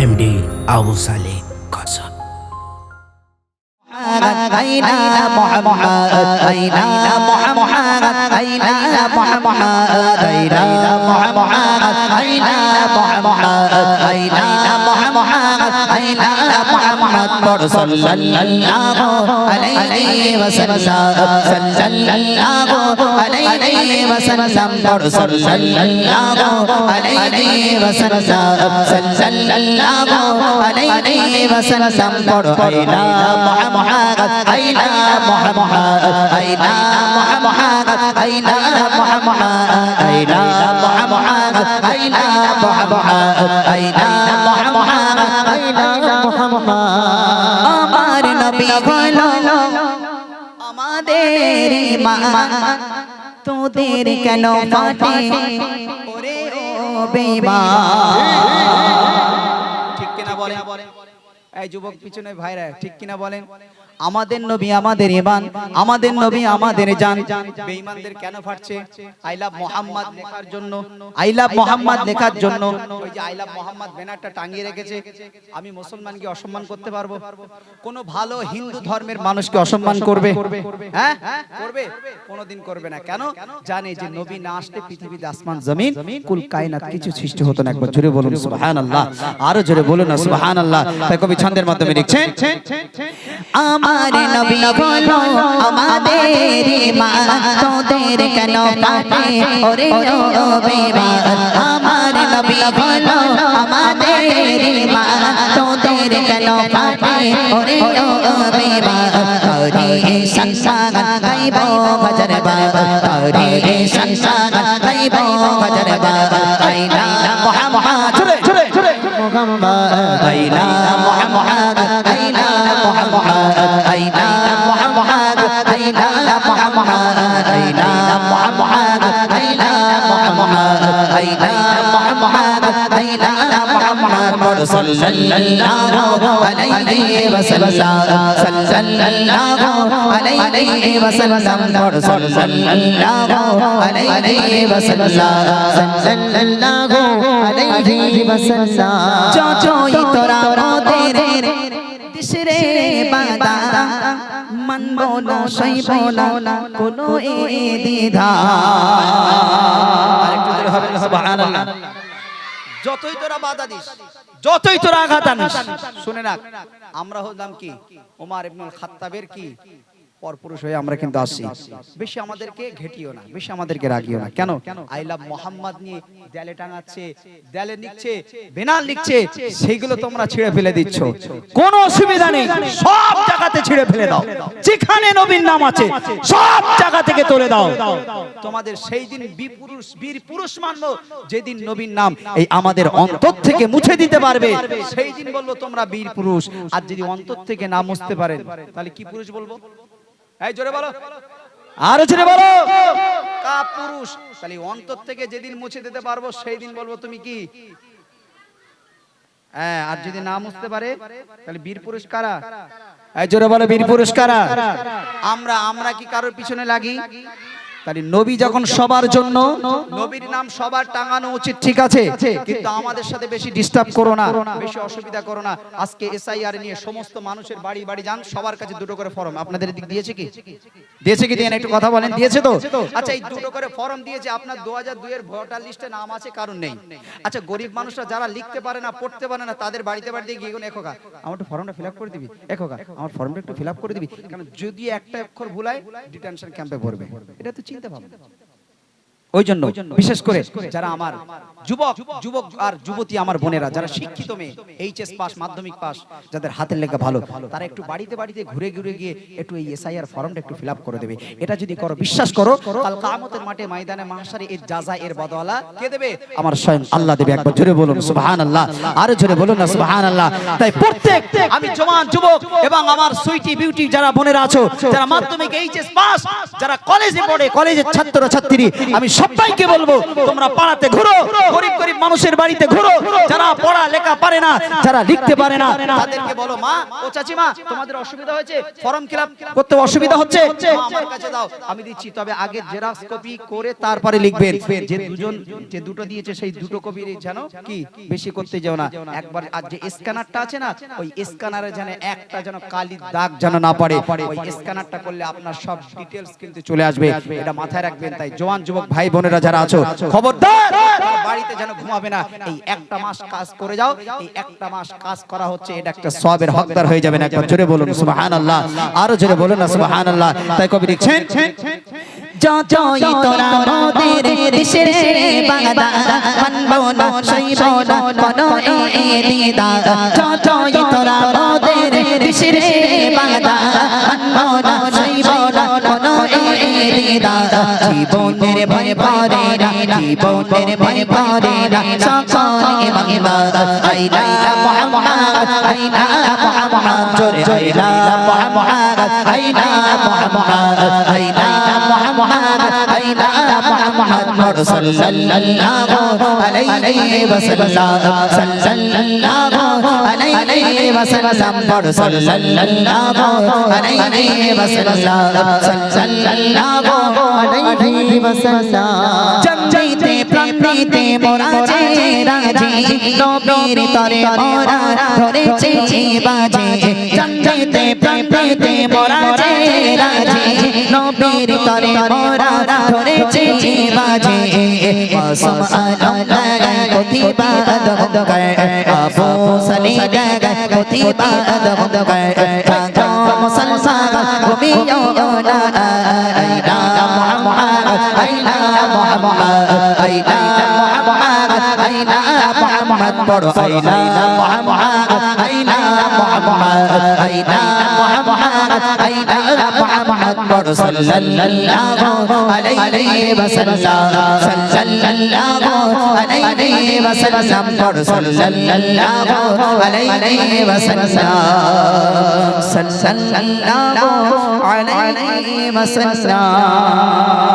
MD Abu Saleh কাসম। আইনা মুহাম্মদ আইনা মুহাম্মদ আইনা মুহাম্মদ আইনা মুহাম্মদ আইনা মুহাম্মদ আইনা মুহাম্মদ আইনা মুহাম্মদ সাল্লাল্লাহু আলাইহি ওয়াসাল্লাম সাল্লাল্লাহু আলাইহি ওয়াসাল্লাম সাল্লাল্লাহু আলাইহি ওয়াসাল্লাম সাল্লাল্লাহু আলাইহি ওয়াসাল্লাম আইনা মুহাম্মদ আইনা মুহাম্মদ আইনা মুহাম্মদ আইনা মুহাম্মদ আইনা মুহাম্মদ আইনা মুহাম্মদ আইনা মুহাম্মদ আইনা মুহাম্মদ আমার নবী হলো আমাদের ঈমান তোদের কেন ফাটে ওরে ও বেঈমান। ঠিক কিনা বলেন এই যুবক পিছনে ভাইরা, ঠিক কিনা বলেন? আমাদের নবী আমাদের ঈমান, আমাদের নবী আমাদের জান। বেঈমানদের কেন ফাটছে? আই লাভ মোহাম্মদ লেখার জন্য, আই লাভ মোহাম্মদ লেখার জন্য। ওই যে আই লাভ মোহাম্মদ ব্যানারটা টাঙিয়ে রেখেছে। আমি মুসলমানকে অসম্মান করতে পারবো? কোন ভালো হিন্দু ধর্মের মানুষকে অসম্মান করবে? হ্যাঁ করবে? কোনোদিন করবে না। কেন? জানে যে নবী না আসলে পৃথিবীতে আসমান জমিন কুল কায়নাত কিছু সৃষ্টি হতো না। একবার জোরে বলুন সুবহানাল্লাহ, আরো জোরে বলুন না সুবহানাল্লাহ। তাই কবি ছন্দের মাধ্যমে লিখছেন, আমার নবী হলো আমাদের ঈমান তোদের কেন ফাটে ওরে ও বেঈমান। আমার নবী হলো আমাদের ঈমান তোদের কেন ফাটে ওরে ও বেঈমান। করে সংসার গাইব গজর বাবা, করে সংসার গাইব গজর বাবা। আইনা মুহাম্মদ মুহাম্মদ আইনা মুহাম্মদ আইনা মুহাম্মদ আইনা মুহাম্মদ আইনা মুহাম্মদ আইনা মুহাম্মদ আইনা মুহাম্মদ আইনা মুহাম্মদ আইনা মুহাম্মদ সাল্লাল্লাহু আলাইহি ওয়াসাল্লাম সাল্লাল্লাহু আলাইহি ওয়াসাল্লাম সাল্লাল্লাহু আলাইহি ওয়াসাল্লাম সাল্লাল্লাহু আলাইহি ওয়াসাল্লাম। চচই তোরা মোদের দিশরে বাদা মানব না সইব না কোনো এ দ্বিধা। আরেকটু জোরে হবে সুবহানাল্লাহ। যতই তোরা বাধা দিস, যতই তোরা আঘাত আনিস, শুনে না, আমরা হলাম কি ওমর ইবনুল খাত্তাবের কি পরপুরুষ হয়ে আমরা কিন্তু আসি। বেশি আমাদেরকে ঘেটিও না, বেশি আমাদেরকে রাগিও না। কেন? আই লাভ মোহাম্মদ নিয়ে দেয়ালে টাঙাচ্ছে, দেয়ালে লিখছে, বেনার লিখছে, সেইগুলো তোমরা ছিঁড়ে ফেলে দিচ্ছ। কোনো অসুবিধা নেই, সব জায়গাতে ছিঁড়ে ফেলে দাও। যেখানে নবীর নাম আছে সব জায়গা থেকে তুলে দাও। তোমাদের সেই দিন বীর পুরুষ মানবো যেদিন নবীর নাম এই আমাদের অন্তর থেকে মুছে দিতে পারবে, সেই দিন বলবো তোমরা বীর পুরুষ। আর যদি অন্তর থেকে না মুছতে পারেন তাহলে কি পুরুষ বলবো? এই জোরে বলো, আরো জোরে বলো, কা পুরুষ? তাহলে অন্তর থেকে যেদিন মুছে দিতে পারবো সেই দিন বলবো তুমি কি? হ্যাঁ, আর যদি না মুছতে পারে তাহলে বীর পুরুষ কারা? এই জোরে বলো, বীর পুরুষ কারা? আমরা কি কারোর পিছনে লাগি? তাহলে নবী যখন সবার জন্য, নবীর নাম সবার টাঙানো উচিত, ঠিক আছে, কিন্তু আমাদের সাথে বেশি ডিস্টার্ব করো না, বেশি অসুবিধা করো না। আজকে এসআইআর নিয়ে সমস্ত মানুষের বাড়ি বাড়ি যান, সবার কাছে দুটো করে ফর্ম। আপনাদের দিক দিয়েছে কি? দিয়েছে কি? দিয়ে একটু কথা বলেন, দিয়েছে তো? আচ্ছা, এই দুটো করে ফর্ম দিয়েছে। আপনার 2002 এর ভোটার লিস্টে নাম আছে, কারণ নেই। আচ্ছা, গরিব মানুষরা যারা লিখতে পারে না, পড়তে পারে না, তাদের বাড়িতে বাড়িতে গিয়ে এখোকা আমার একটু ফর্মটা ফিল আপ করে দিবি, এখোকা আমার ফর্মটা একটু ফিল আপ করে দিবি। কারণ যদি একটা অক্ষর ভুলায় ডিটেনশন ক্যাম্পে পড়বে। এটা তো চিন্তা ভাবনা। ওই জন্য বিশেষ করে যারা আমার যুবক আর যুবতী আমার বোনেরা যারা শিক্ষিত মেয়ে, এইচএস পাস, মাধ্যমিক পাস, যাদের হাতের লেখা ভালো, তারা একটু বাড়িতে বাড়িতে ঘুরে ঘুরে গিয়ে একটু এই এসআইআর ফর্মটা একটু ফিল আপ করে দেবে। এটা যদি করো, বিশ্বাস করো, কাল কিয়ামতের মাঠে ময়দানে মাহশারে এর জাযা, এর বদলা কে দেবে? আমার স্বয়ং আল্লাহ দেবে। একবার জোরে বলুন সুবহানাল্লাহ, আরো জোরে বলুন না সুবহানাল্লাহ। তাই প্রত্যেক আমি জওয়ান যুবক এবং আমার সুইটি বিউটি যারা বোনেরা আছো, যারা মাধ্যমিক এইচএস পাস, যারা কলেজে পড়ে, কলেজের ছাত্র ছাত্রী, আমি সবাইকে বলবো তোমরা পাড়াতে ঘুরো, গরিব গরিব মানুষের বাড়িতে ঘুরো, যারা পড়া লেখা পারে না, যারা লিখতে পারে না, তাদেরকে বলো মা ও চাচিমা তোমাদের অসুবিধা হয়েছে, ফর্ম ফিলআপ করতে অসুবিধা হচ্ছে, মা আমার কাছে দাও আমি দিচ্ছি, তবে আগে জেরক্স কপি করে তারপরে লিখবেন। যে দুটো দিয়েছে সেই দুটো কপি জানো কি বেশি করতে যাও না, একবার আর যে স্ক্যানারটা আছে না ওই স্ক্যানারে যেন একটা যেন কালির দাগ যেন না পড়ে, ওই স্ক্যানারটা করলে আপনার সব ডিটেইলস কিন্তু চলে আসবে, এটা মাথায় রাখবেন। তাই জওয়ান যুবক ভাই বোনেরা যারা আছো খবরদার বাড়িতে যেন ঘুমাবে না, এই একটা মাস কাজ করে যাও, এই একটা মাস কাজ করা হচ্ছে এটা একটা সওয়াবের হকদার হয়ে যাবেন। একবার জোরে বলুন সুবহানাল্লাহ, আরো জোরে বলুন না সুবহানাল্লাহ। তাই কবি লিখছেন যতই তোরা মোদের দেশের বাগদা মানবো না সইব না কোনো দিদা, যতই তোরা মোদের দেশের বাগদা মানবো না সইব না কোনো দিদা, জীবনের ভয় পড়ে না, জীবনের ভয় পড়ে না, সকল ইবাদত আইলা মুহাম্মদ আইলা মুহাম্মদ জোরে আইলা মুহাম্মদ আইলা মুহাম্মদ আইলা মুহাম্মদ আইলা মুহাম্মদ সাল্লাল্লাহু আলাইহি ওয়াসাল্লাম, সাল্লাল্লাহু আলাইহি ওয়াসাল্লাম, সাল্লাল্লাহু আলাইহি ওয়াসাল্লাম, সাল্লাল্লাহু আলাইহি ওয়াসাল্লাম। জানতে প্রান্তে মোরা যে রাজি, নবীর তরে মোরা ধরেছি বাজে, জানতে প্রান্তে মোরা যে রাজি, নবীর তরে মোরা ধরেছি বাজে, মাসুম আলম গায় কতিবা আদম গায়, আবু সালিদ গায় কতিবা আদম গায়, জাগো মুসলমান ঘুমিও না, আইলা মুহাম্মদ আইলা মুহাম্মদ আইলা মুহাম্মদ আইলা মুহাম্মদ পড়ো আইলা মুহাম্মদ আইলা মুহাম্মদ আইলা মুহাম্মদ আইলা মুহাম্মদ পড়ো সাল্লাল্লাহু আলাইহি ওয়াসাল্লাম, সাল্লাল্লাহু আলাইহি ওয়াসাল্লাম পড়ো সাল্লাল্লাহু আলাইহি ওয়াসাল্লাম, সাল্লাল্লাহু আলাইহি ওয়াসাল্লাম।